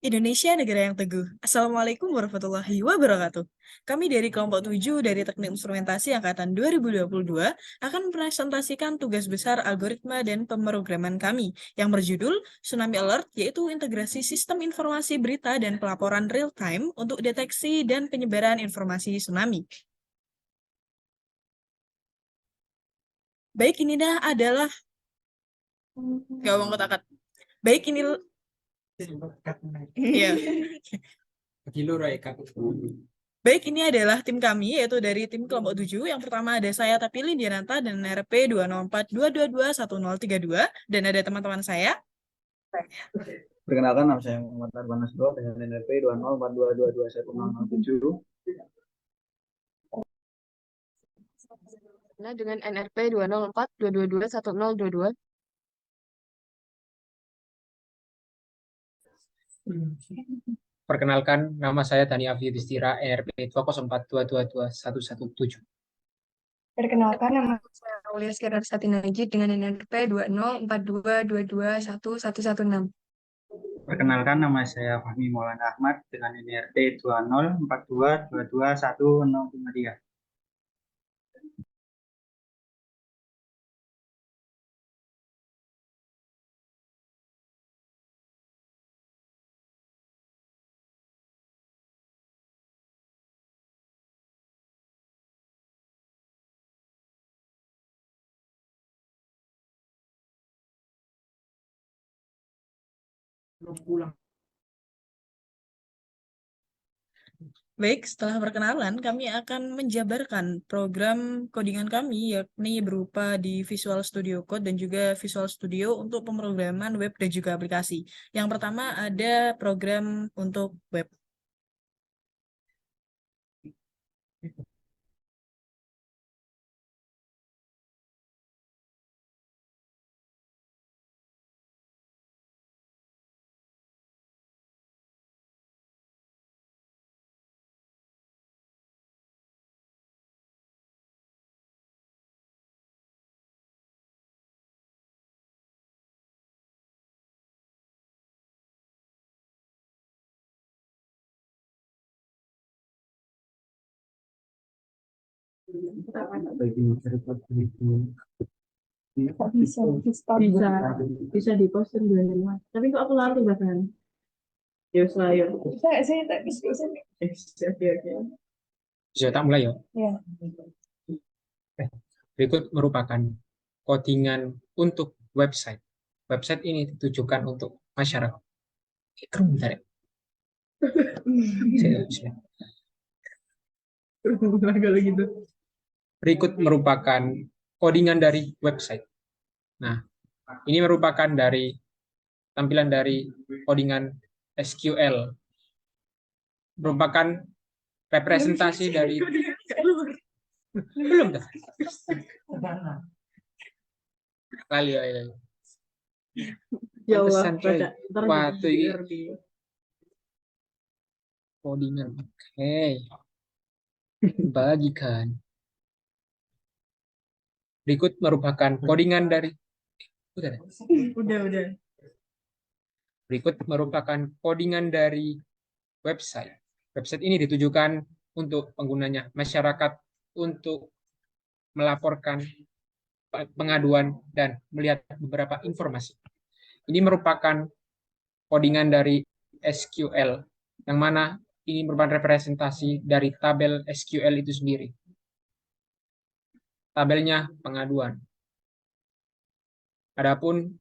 Indonesia negara yang teguh. Assalamualaikum warahmatullahi wabarakatuh. Kami dari kelompok 7 dari Teknik Instrumentasi Angkatan 2022 akan mempresentasikan tugas besar algoritma dan pemrograman kami yang berjudul Tsunami Alert, yaitu integrasi sistem informasi berita dan pelaporan real-time untuk deteksi dan penyebaran informasi tsunami. Baik, ini adalah gak uang kotak. Baik, ini ya. Baik, ini adalah tim kami, yaitu dari tim kelompok 7. Yang pertama ada saya, Tapili Diananta, dan NRP 20422211032, dan ada teman-teman saya. Perkenalkan, nama saya Muhammad Arban Nasro dengan NRP 204222210007. Nah, dengan NRP 20422211022. Perkenalkan, nama saya Tani Afi Yudhistira, NRP 204222117. Perkenalkan, nama Saya Aulia Skirar Satinaji dengan NRP 20422211116. Perkenalkan, nama saya Fahmi Maulana Ahmad dengan NRT 2042222153. Baik, setelah perkenalan, kami akan menjabarkan program codingan kami, yakni berupa di Visual Studio Code dan juga Visual Studio untuk pemrograman web dan juga aplikasi. Yang pertama ada program untuk web. bisa bisa di poster dua lima, tapi kok aku lari bahkan ya saya bisa nggak sih tak bisa Bisa tak mulai ya? ya. Berikut merupakan codingan untuk website. Website ini ditujukan untuk masyarakat. Bentar ya. kalau gitu. Berikut merupakan codingan dari website. Nah, ini merupakan dari tampilan dari codingan SQL. Merupakan representasi dari belum dah. Kali ya. Ya Allah, Pantesan, coy. ntar Waktu ini di codingan. Oke. Bagikan. Berikut merupakan codingan dari udah. Berikut merupakan codingan dari website. Website ini ditujukan untuk penggunanya masyarakat untuk melaporkan pengaduan dan melihat beberapa informasi. Ini merupakan codingan dari SQL, yang mana ini merupakan representasi dari tabel SQL itu sendiri. Tabelnya pengaduan. Adapun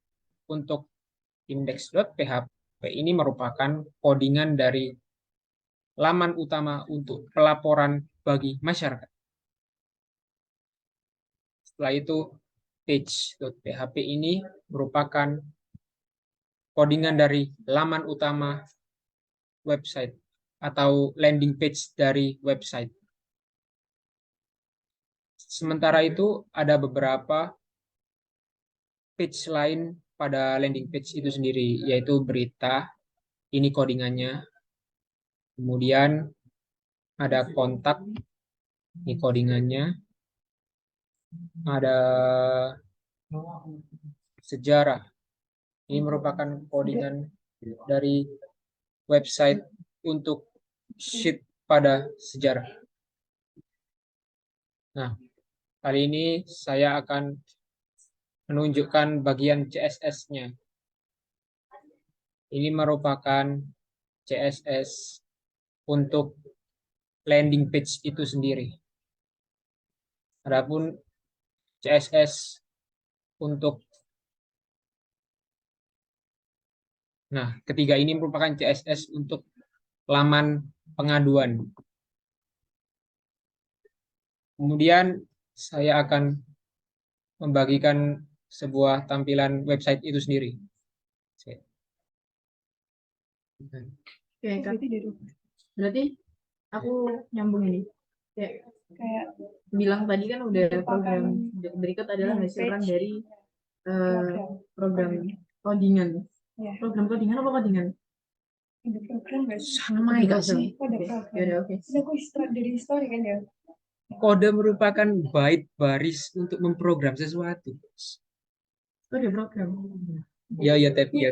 untuk index.php ini merupakan codingan dari laman utama untuk pelaporan bagi masyarakat. Setelah itu, page.php ini merupakan codingan dari laman utama website atau landing page dari website. Sementara itu, ada beberapa page lain pada landing page itu sendiri, yaitu berita, ini codingannya. Kemudian ada kontak, ini codingannya. Ada sejarah, ini merupakan codingan dari website untuk sheet pada sejarah. Nah, kali ini saya akan menunjukkan bagian CSS-nya. Ini merupakan CSS untuk landing page itu sendiri. Adapun CSS untuk ketiga ini merupakan CSS untuk laman pengaduan. Kemudian saya akan membagikan sebuah tampilan website itu sendiri. Oke, Kak. Berarti aku nyambung ini. Kayak Bilang tadi kan udah program berikut adalah hasilan dari program codingan. Ya. Program codingan apa codingan? ada program nggak sih? Sama enggak sih? Oh, ada Oke, program. ya udah oke. Ini aku dari story kan ya. Kode merupakan bait baris untuk memprogram sesuatu. Oh, ada program. Ya, tapi ya.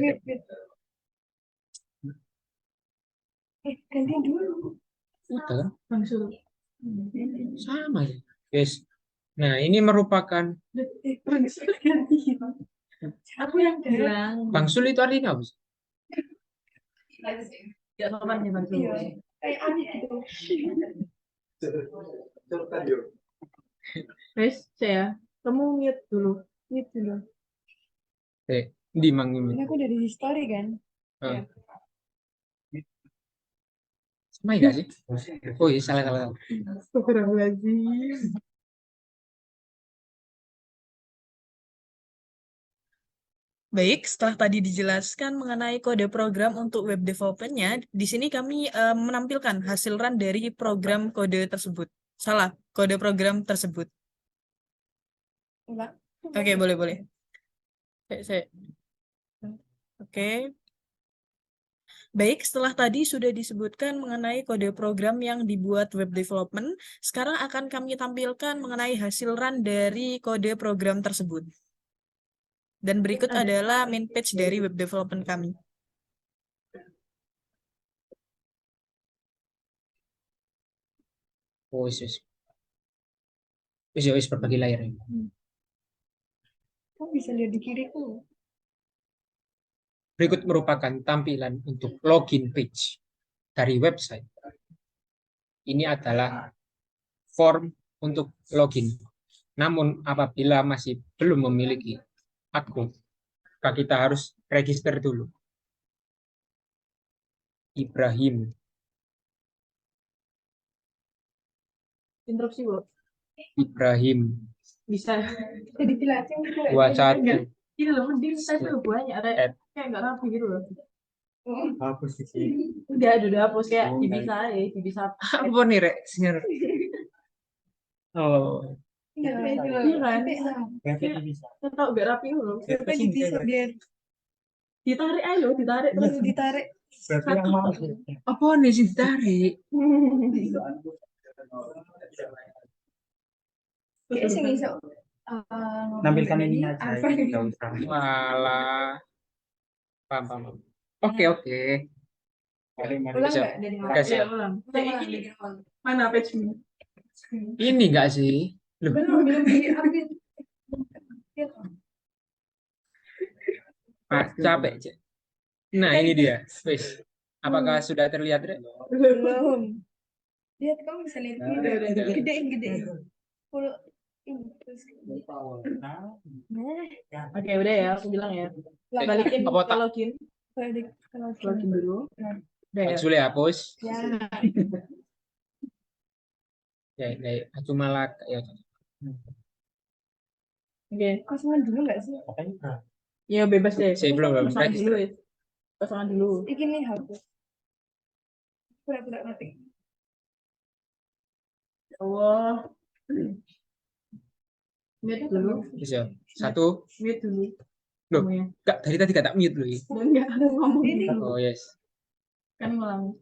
Wait. Gantiin dulu. Udah, Langsung. sama ya. Yes. Nah, ini merupakan Gantiin. Aku yang bilang. Bangsul itu artinya apa sih? Gak sopan nih Bang. Iya. Kayak aneh gitu. Guys, saya. Kamu mute dulu. Gitu loh. Di Mang Ini ini. aku dari story kan. Ah. Sama enggak sih? Oh iya, salah. Astagfirullahaladzim. Baik, setelah tadi dijelaskan mengenai kode program untuk web development-nya, di sini kami menampilkan hasil run dari program kode tersebut. Salah, kode program tersebut. Enggak. Oke, boleh. Oke. Baik, setelah tadi sudah disebutkan mengenai kode program yang dibuat web development, sekarang akan kami tampilkan mengenai hasil run dari kode program tersebut. Dan berikut adalah main page dari web development kami. Oh, wis berbagi layar. Kamu bisa lihat di kiri tuh. Berikut merupakan tampilan untuk login page dari website. Ini adalah form untuk login. Namun apabila masih belum memiliki akun, maka kita harus register dulu. Ibrahim. Interupsi, Bu. Ibrahim Bisa. Jadi jelasin gitu. 21. Ini loh, mending saya tuh banyak. Ed. Kayak nggak rapi gitu loh. Hapus sih. Udah hapus kayak bisa. Apa nih, Rek? Oh, Enggak Iya kan? Bisa. Saya tahu nggak rapi loh. Tapi bisa biar Ditarik ayo, ditarik terus. ditarik. Berarti yang mau. apa nih sih ditarik? Kayak sih bisa. Nampilkan ini aja. Apa gitu? Nggak usah. Walah. Paham. Oke. Ulang Siap. nggak dari awal? Kasih. Iya, ulang. Ulang dari awal. Mana page-nya? Ini enggak sih? Loh, Belum diambil. Pak, capek, Cek. Nah, ini dia. Wis. Apakah sudah terlihat, Rek? Belum. Lihat kamu bisa lihat ini. Udah. Gedein. Kalau ini terus. Nah, Oke, udah ya, aku bilang ya. Balikin Apa ke tak? login. balik kalau Login dulu. Udah ya. Sudah hapus. ya. Ya, aku malah ya. Oke. Kosongan dulu nggak sih? Ya bebas deh. Saya belum Kosongan register. dulu ya. Kosongan dulu. Ini nih hapus. Pura-pura ngetik. Allah. Mute dulu. Bisa. Satu. Mute dulu. Loh. Kamu ya. Enggak, dari tadi kata mute loh. Ya. Enggak ada ngomong. Ini Oh, yes. Kan ngulang.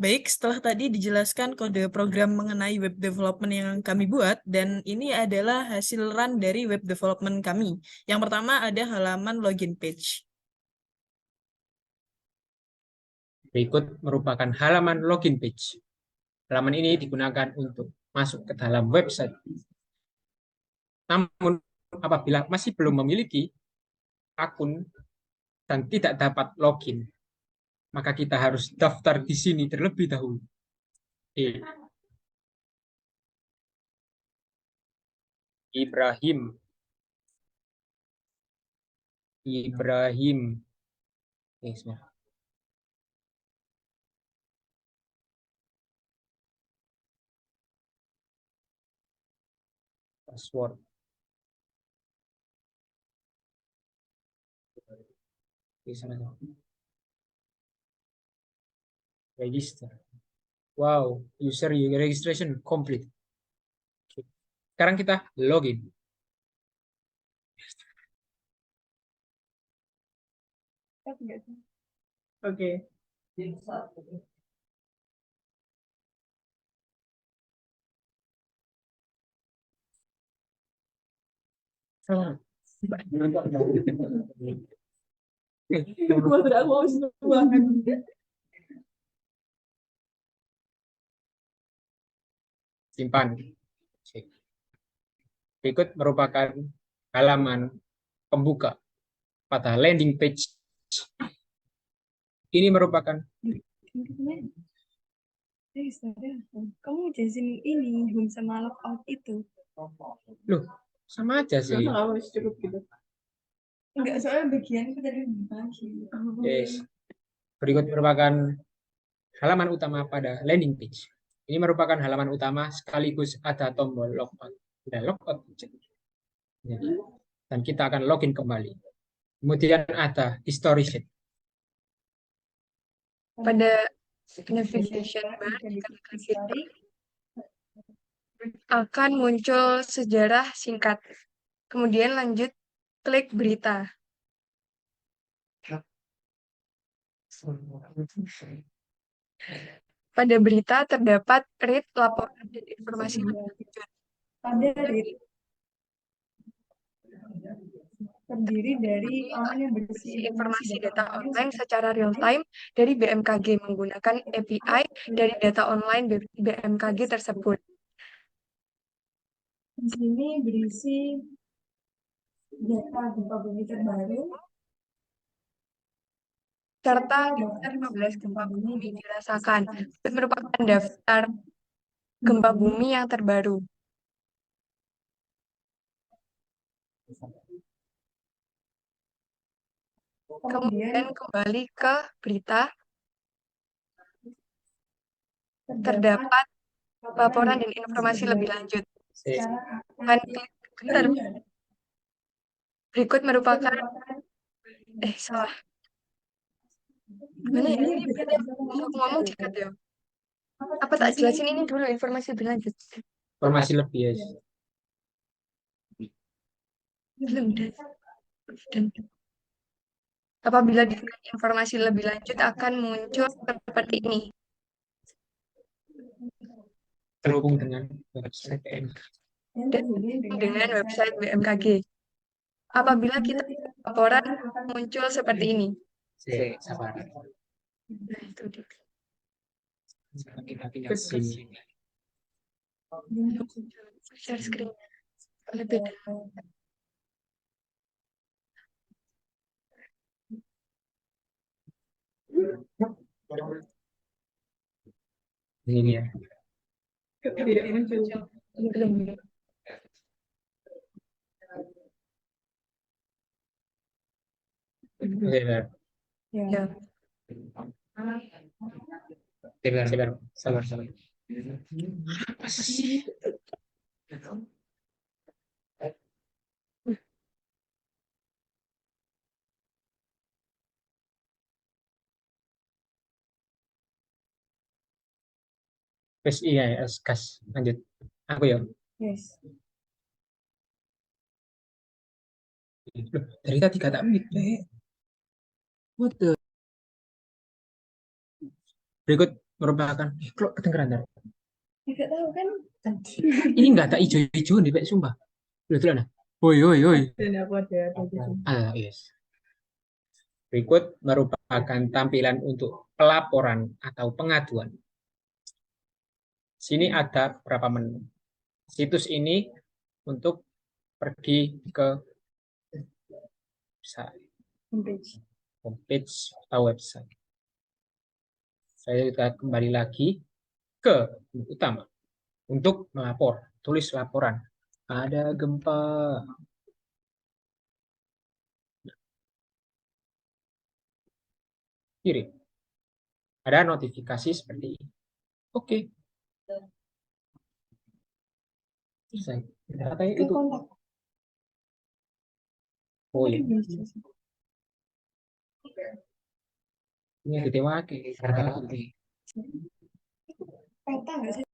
Baik, setelah tadi dijelaskan kode program mengenai web development yang kami buat, dan ini adalah hasil run dari web development kami. Yang pertama ada halaman login page. Berikut merupakan halaman login page. Halaman ini digunakan untuk masuk ke dalam website. Namun, apabila masih belum memiliki akun dan tidak dapat login, maka kita harus daftar di sini terlebih dahulu. Ibrahim. Password. Register. Wow, user registration complete. Sekarang kita login. Oke. Gua tidak mau semua. Simpan. Berikut merupakan halaman pembuka pada landing page. Ini merupakan Kamu jelasin ini home sama logout itu. loh, sama aja sih. Sama nggak harus cukup gitu. Enggak, soalnya bagian itu tadi dibagi. Yes. Berikut merupakan halaman utama pada landing page. Ini merupakan halaman utama sekaligus ada tombol logout dan logout. Jadi, dan kita akan login kembali. Kemudian ada history sheet. Pada navigation bar dikatakan history akan muncul sejarah singkat. Kemudian lanjut klik berita. Pada berita terdapat read, laporan, dan informasi lanjut. Pada read terdiri dari orang yang berisi Informasi data online secara real-time dari BMKG menggunakan API dari data online BMKG tersebut. Di sini berisi data gempa bumi terbaru Serta daftar 15 gempa bumi dirasakan. Itu merupakan daftar gempa bumi yang terbaru. Kemudian kembali ke berita, terdapat laporan dan informasi lebih lanjut. Dan bentar. Berikut merupakan salah. Gimana ya? Ini berarti aku ngomong cekat ya. Apa tak jelasin ini dulu informasi lebih lanjut? Informasi lebih ya. Belum dan apabila diberikan informasi lebih lanjut akan muncul seperti ini. Terhubung dengan website Dan dengan website BMKG. Apabila kita laporan muncul seperti ini. Sabar. Nah, itu dia. Kita sini. Share screen. Lebih. Ini ya. Tidak muncul. Belum. Sabar. Ya. Sabar. Apa sih? Wes iya ya, gas. Lanjut. Aku ya. yes. Loh, dari tadi kata mute. What the? Berikut merupakan kok kedengeran Dar? Tidak tahu kan tadi. Ini nggak tak hijau-hijau nih, Pak, sumpah. Betul nah. Woi, woi, woi. Dan aku ada gitu. Ah, yes. Berikut merupakan tampilan untuk pelaporan atau pengaduan. Sini ada beberapa menu. Situs ini untuk pergi ke homepage atau website. Saya kembali lagi ke menu utama untuk melapor, tulis laporan. Ada gempa. Kirim. Ada notifikasi seperti ini. Oke. Selesai. Katanya Ke itu. kontak. Oh iya. Ini gede wake. Peta nggak sih?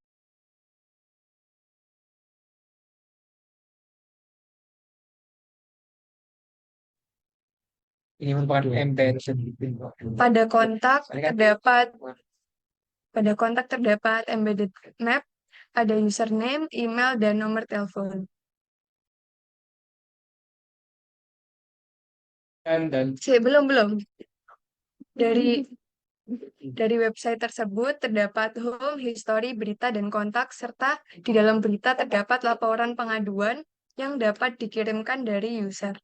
Ini merupakan embedded. Pada kontak terdapat embedded map, ada username, email, dan nomor telepon. Dan Belum. Dari website tersebut terdapat home, history, berita, dan kontak, serta di dalam berita terdapat laporan pengaduan yang dapat dikirimkan dari user.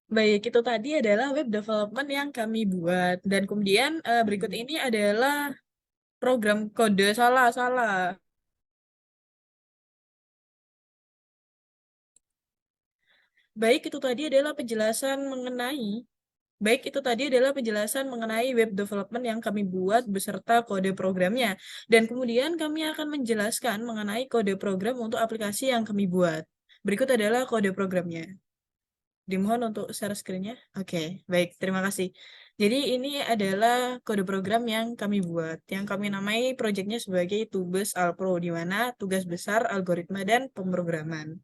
Baik, itu tadi adalah web development yang kami buat. Dan kemudian berikut ini adalah program kode. Salah. Baik, itu tadi adalah penjelasan mengenai Baik, itu tadi adalah penjelasan mengenai web development yang kami buat beserta kode programnya. Dan kemudian kami akan menjelaskan mengenai kode program untuk aplikasi yang kami buat. Berikut adalah kode programnya. Dimohon untuk share screen-nya. Oke, baik, terima kasih. Jadi ini adalah kode program yang kami buat, yang kami namai proyeknya sebagai Tugas Alpro, di mana tugas besar algoritma dan pemrograman.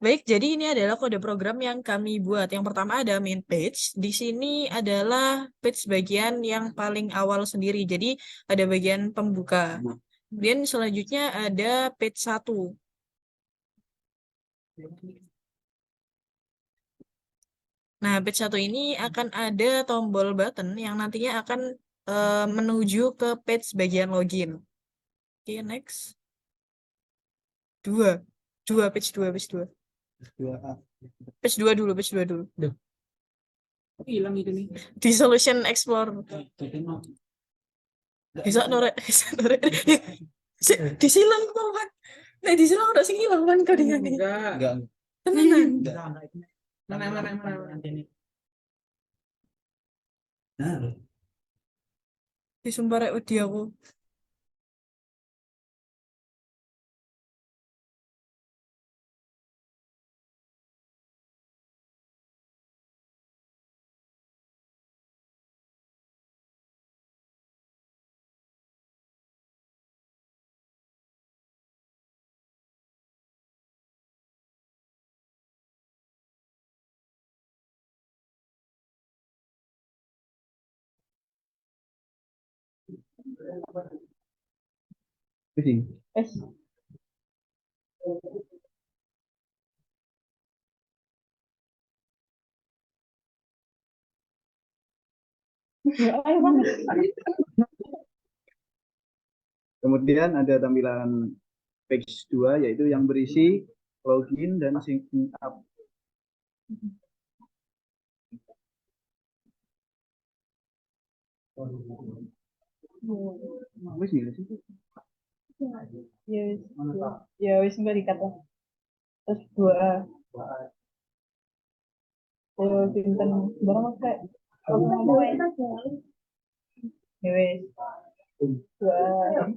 Baik, jadi ini adalah kode program yang kami buat. Yang pertama ada main page. Di sini adalah page bagian yang paling awal sendiri. Jadi ada bagian pembuka. Kemudian selanjutnya ada page 1. Nah, page 1 ini akan ada tombol button yang nantinya akan menuju ke page bagian login. Oke, next. 2. Page 2, page 2. Page 2 dulu, page 2 dulu. Duh, kok hilang itu nih? Di Solution Explorer. Bisa norek, bisa norek. Disilang kawan. Nah, disilang udah sing hilang kan kalian ini. Enggak. Temenan. Mana. Disumpah rek wedi aku. Kemudian ada tampilan page 2 yaitu yang berisi login dan sign up. Wis nggak sih? Ya wis enggak dikata. Terus 2A. Pinten barang kayak ya wis 2A.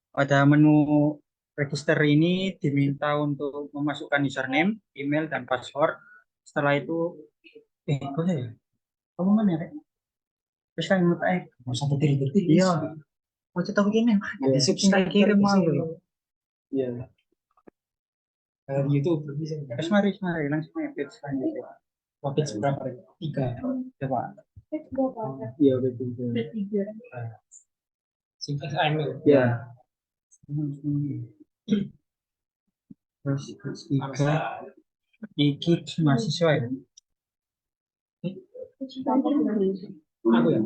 Pada menu register ini diminta untuk memasukkan username, email, dan password. Setelah itu, kok ya? Kamu mana ya? Terus kan menurut mau satu diri. Iya. Mau cerita begini, di subscribe kirim malu. Iya. YouTube. Terus mari langsung page selanjutnya. Page berapa? 3. Coba. Iya betul. Singkat email. Ya. Terus tiga, iki mahasiswa ya. Aku ya.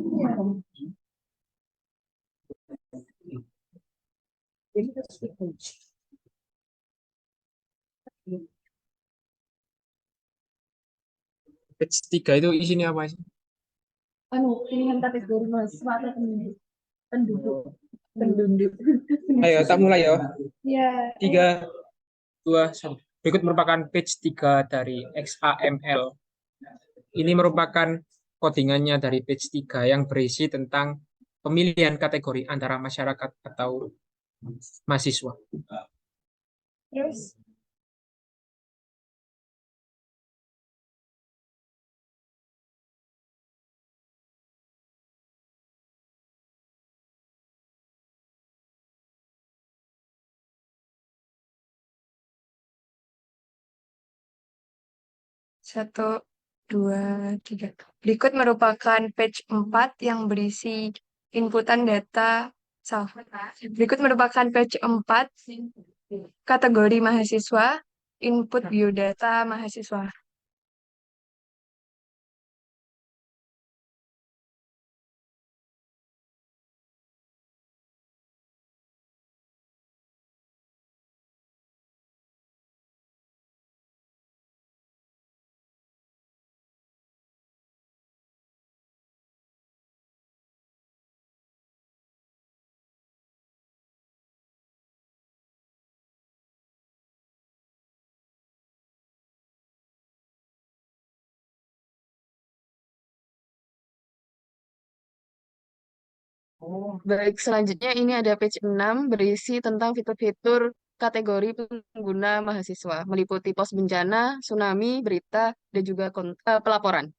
Page 3 itu isinya apa sih? Pilihan kategori mahasiswa atau penduduk. Ayo, tak mulai ya. Ya. 3, 2, 1. Berikut merupakan page 3 dari XAML. Ini merupakan codingannya dari page 3 yang berisi tentang pemilihan kategori antara masyarakat atau mahasiswa. Terus Satu, dua, tiga. Berikut merupakan page 4 yang berisi inputan data. Berikut merupakan page 4 kategori mahasiswa, input biodata mahasiswa. Baik, selanjutnya ini ada page 6 berisi tentang fitur-fitur kategori pengguna mahasiswa, meliputi pos bencana, tsunami, berita, dan juga pelaporan.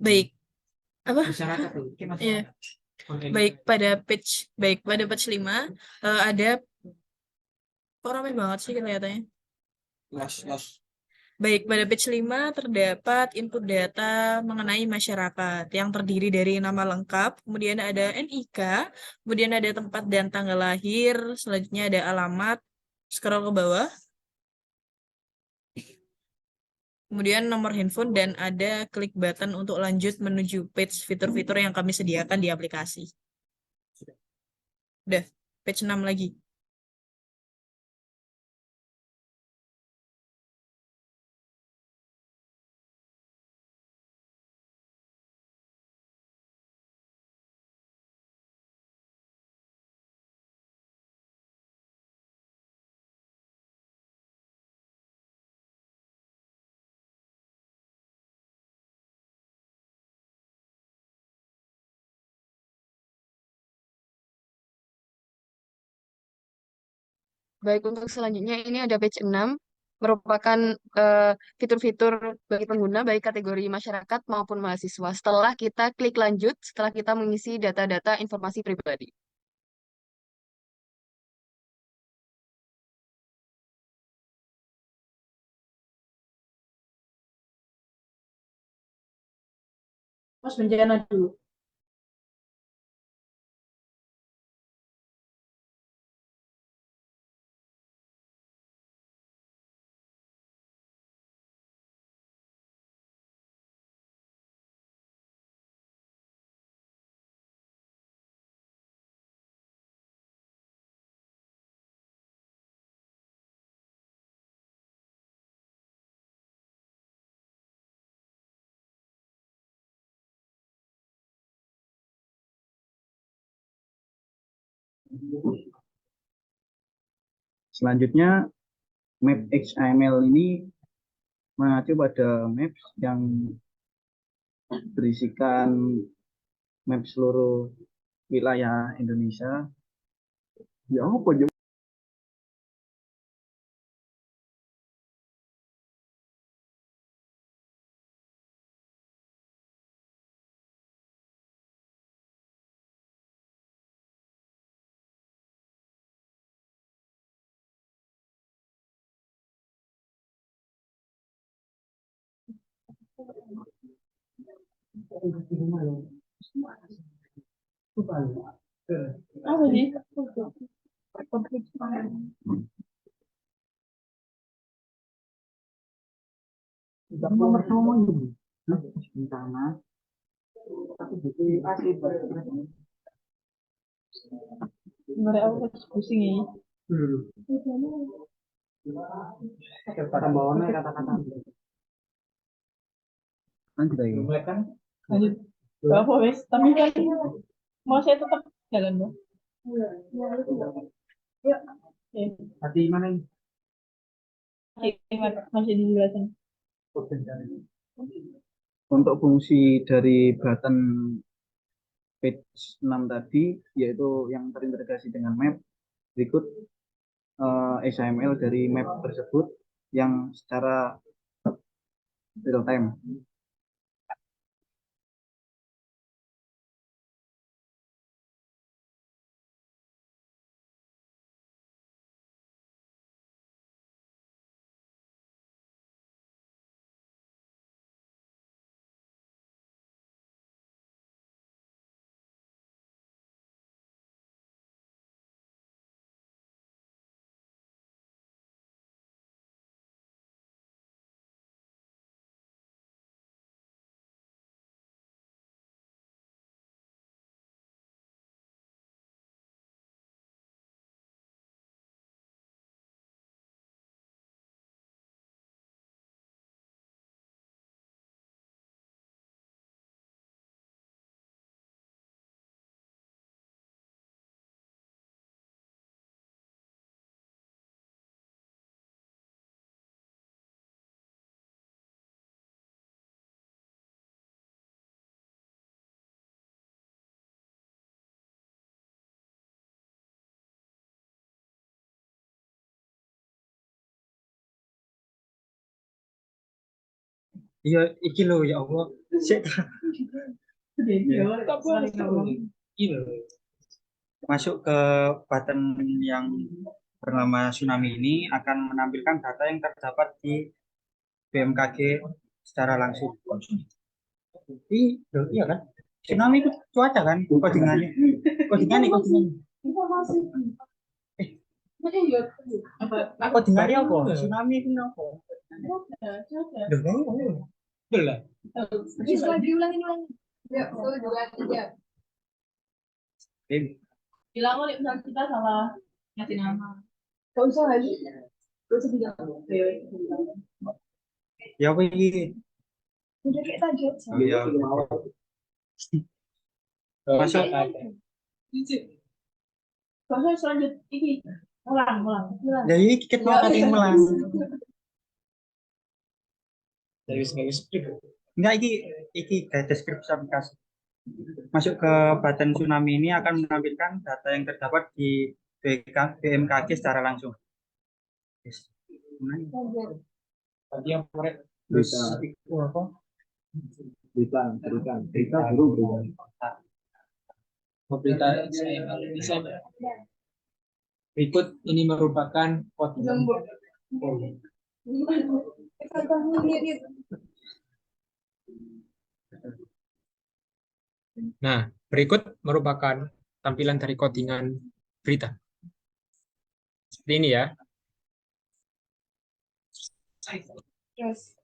Baik, apa? Masyarakat itu. Iya. Baik, pada page 5 ada kok ramai banget sih kelihatannya. Baik, pada page 5 terdapat input data mengenai masyarakat yang terdiri dari nama lengkap, kemudian ada NIK, kemudian ada tempat dan tanggal lahir, selanjutnya ada alamat, scroll ke bawah, kemudian nomor handphone, dan ada klik button untuk lanjut menuju page fitur-fitur yang kami sediakan di aplikasi. Udah, page 6 lagi. Baik, untuk selanjutnya ini ada page 6, merupakan eh, fitur-fitur bagi pengguna, baik kategori masyarakat maupun mahasiswa. Setelah kita klik lanjut, setelah kita mengisi data-data informasi pribadi. Mas bencana dulu. Selanjutnya, map XML ini mengacu pada maps yang berisikan map seluruh wilayah Indonesia. Ya apa ya? Apa sih? Mereka aku pas pusing ya. Lanjut lagi. Lanjut. Gak apa wes, tapi kan mau saya tetap jalan dong. Hati mana ini? Masih dijelasin. Untuk fungsi dari button page 6 tadi, yaitu yang terintegrasi dengan map, berikut XML dari map tersebut yang secara real time. Iya, iki lho ya Allah. Sik. Ya. Iya. Masuk ke button yang bernama tsunami ini akan menampilkan data yang terdapat di BMKG secara langsung. Iya kan? Tsunami itu cuaca kan? Kodingannya. Kodingannya. Informasi. Eh, Apa? kodingannya apa? Tsunami itu apa? Loh, Betul lah. Ulangi. Ya, 1, 2, 3. Bilang kok misalnya kita salah ngasih nama. Gak usah lagi. Gak usah bilang. ya apa ini? Udah kayak tadi aja. Oh, ya. Masuk. Gak usah selanjut ini. Ulang. Ya ini kita mau melang. Dari script. Enggak, iki kayak deskripsi aplikasi. Masuk ke button tsunami ini akan menampilkan data yang terdapat di BMKG secara langsung. Yes. Tadi yang korek. Terus Berita. itu apa? Berita baru. Berita Indonesia. Berikut ini merupakan kodingan. Nah, berikut merupakan tampilan dari kodingan berita. Seperti ini ya. Terus.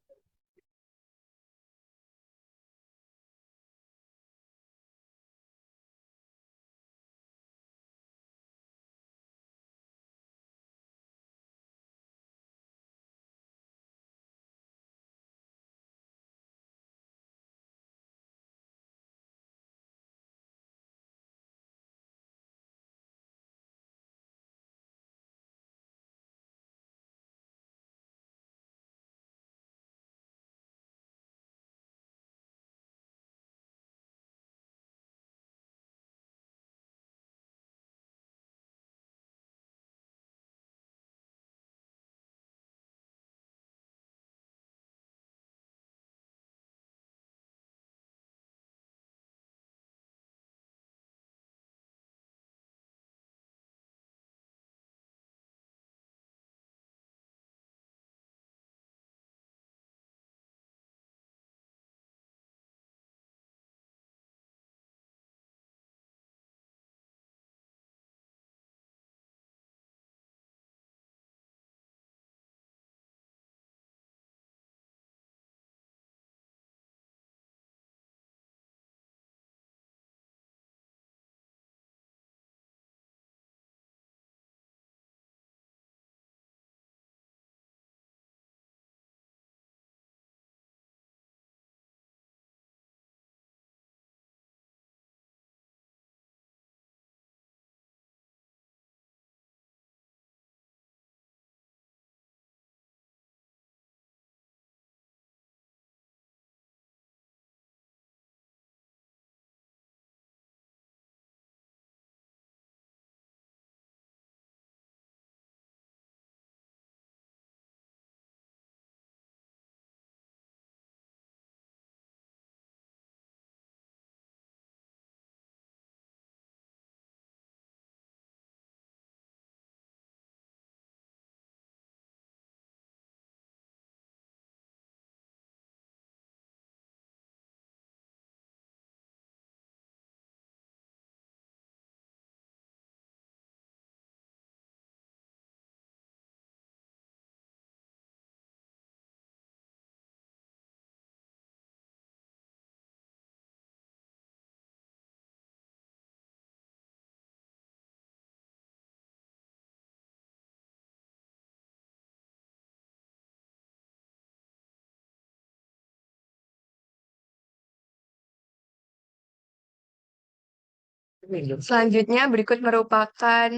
Selanjutnya berikut merupakan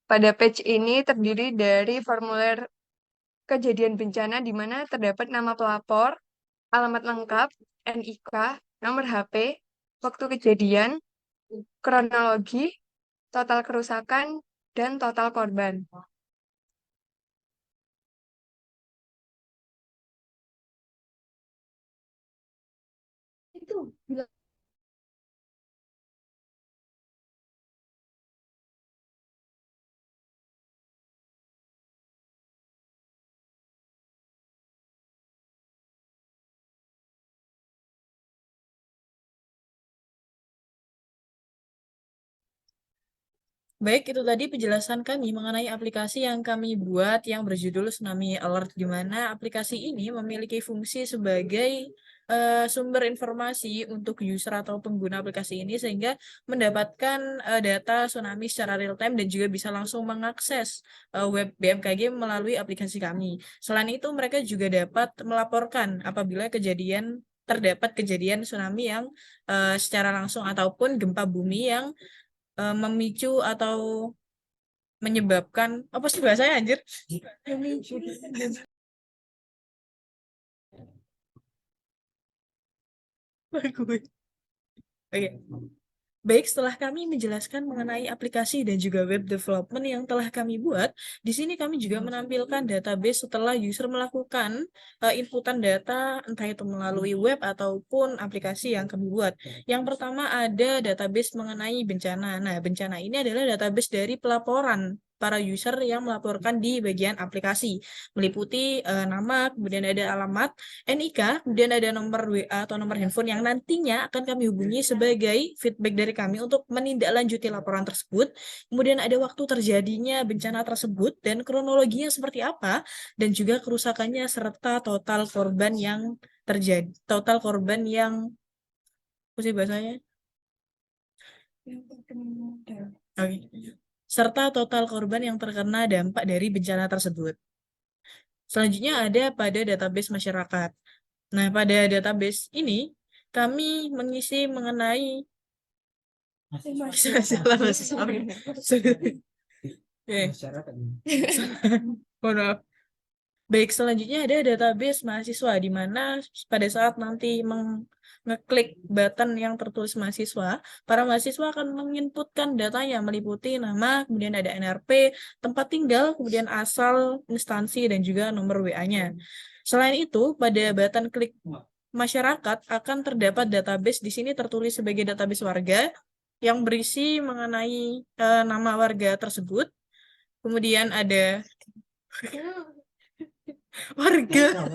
Pada page ini terdiri dari formulir kejadian bencana di mana terdapat nama pelapor, alamat lengkap, NIK, nomor HP, waktu kejadian, kronologi, total kerusakan, dan total korban. Itu bila Baik, itu tadi penjelasan kami mengenai aplikasi yang kami buat yang berjudul Tsunami Alert, di mana aplikasi ini memiliki fungsi sebagai sumber informasi untuk user atau pengguna aplikasi ini sehingga mendapatkan data tsunami secara real time dan juga bisa langsung mengakses web BMKG melalui aplikasi kami. Selain itu, mereka juga dapat melaporkan apabila terdapat kejadian tsunami yang secara langsung ataupun gempa bumi yang memicu atau menyebabkan apa sih bahasanya anjir? Memicu. Oke. Baik, setelah kami menjelaskan mengenai aplikasi dan juga web development yang telah kami buat, di sini kami juga menampilkan database setelah user melakukan inputan data, entah itu melalui web ataupun aplikasi yang kami buat. Yang pertama ada database mengenai bencana. Nah, bencana ini adalah database dari pelaporan para user yang melaporkan di bagian aplikasi, meliputi nama, kemudian ada alamat, NIK, kemudian ada nomor WA atau nomor handphone yang nantinya akan kami hubungi sebagai feedback dari kami untuk menindaklanjuti laporan tersebut. Kemudian ada waktu terjadinya bencana tersebut dan kronologinya seperti apa, dan juga kerusakannya serta total korban yang apa sih bahasanya? Oke. Serta total korban yang terkena dampak dari bencana tersebut. Selanjutnya ada pada database masyarakat. Nah, pada database ini kami mengisi mengenai Masyarakat. Mohon maaf. Baik, selanjutnya ada database mahasiswa, di mana pada saat nanti ngeklik button yang tertulis mahasiswa, para mahasiswa akan menginputkan datanya meliputi nama, kemudian ada NRP, tempat tinggal, kemudian asal, instansi, dan juga nomor WA-nya. Selain itu, pada button klik masyarakat akan terdapat database, di sini tertulis sebagai database warga yang berisi mengenai nama warga tersebut. Kemudian ada warga.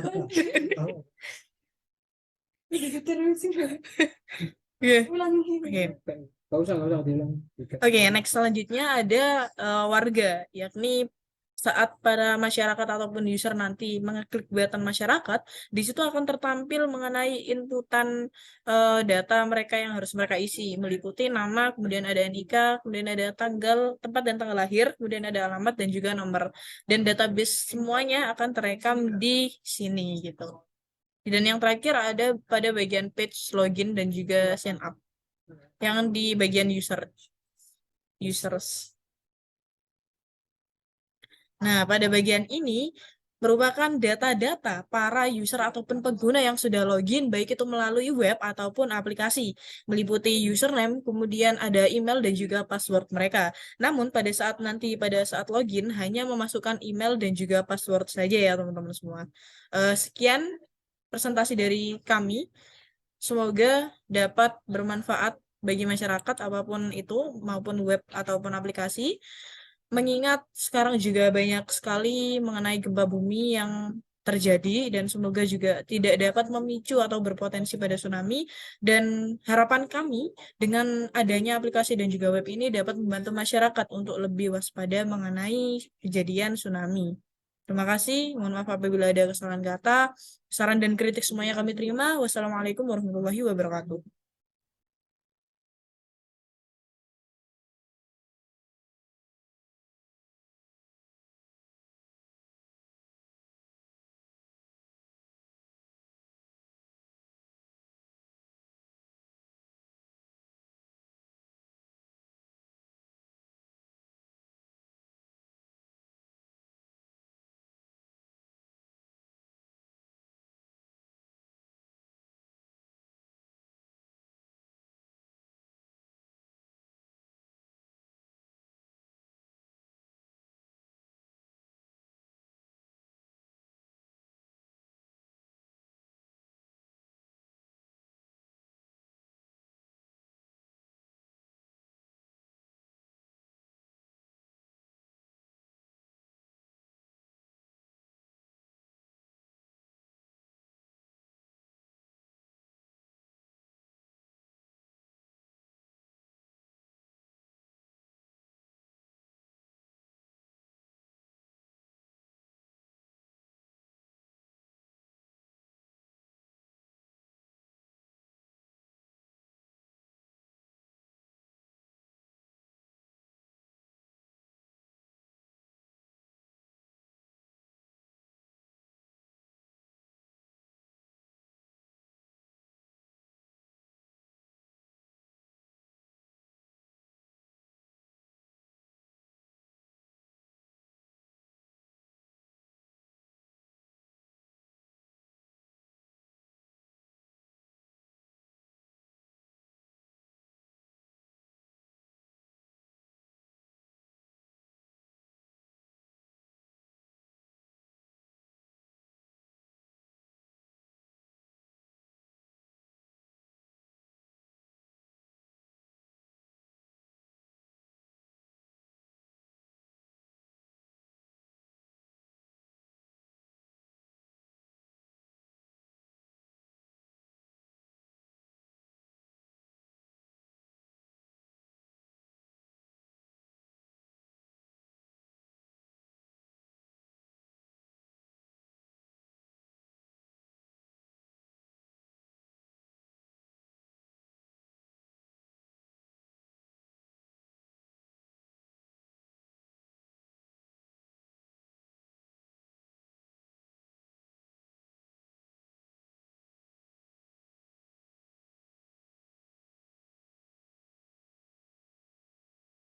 Oke, next selanjutnya ada warga, yakni saat para masyarakat ataupun user nanti mengeklik button masyarakat, di situ akan tertampil mengenai inputan data mereka yang harus mereka isi, meliputi nama, kemudian ada NIK, kemudian ada tanggal, tempat dan tanggal lahir, kemudian ada alamat dan juga nomor. Dan database semuanya akan terekam di sini gitu. Dan yang terakhir ada pada bagian page login dan juga sign up. Yang di bagian users. Nah, pada bagian ini merupakan data-data para user ataupun pengguna yang sudah login, baik itu melalui web ataupun aplikasi, meliputi username, kemudian ada email dan juga password mereka. Namun pada saat login hanya memasukkan email dan juga password saja ya teman-teman semua. Sekian presentasi dari kami. Semoga dapat bermanfaat bagi masyarakat apapun itu, maupun web ataupun aplikasi. Mengingat sekarang juga banyak sekali mengenai gempa bumi yang terjadi dan semoga juga tidak dapat memicu atau berpotensi pada tsunami, dan harapan kami dengan adanya aplikasi dan juga web ini dapat membantu masyarakat untuk lebih waspada mengenai kejadian tsunami. Terima kasih, mohon maaf apabila ada kesalahan kata, saran dan kritik semuanya kami terima. Wassalamualaikum warahmatullahi wabarakatuh.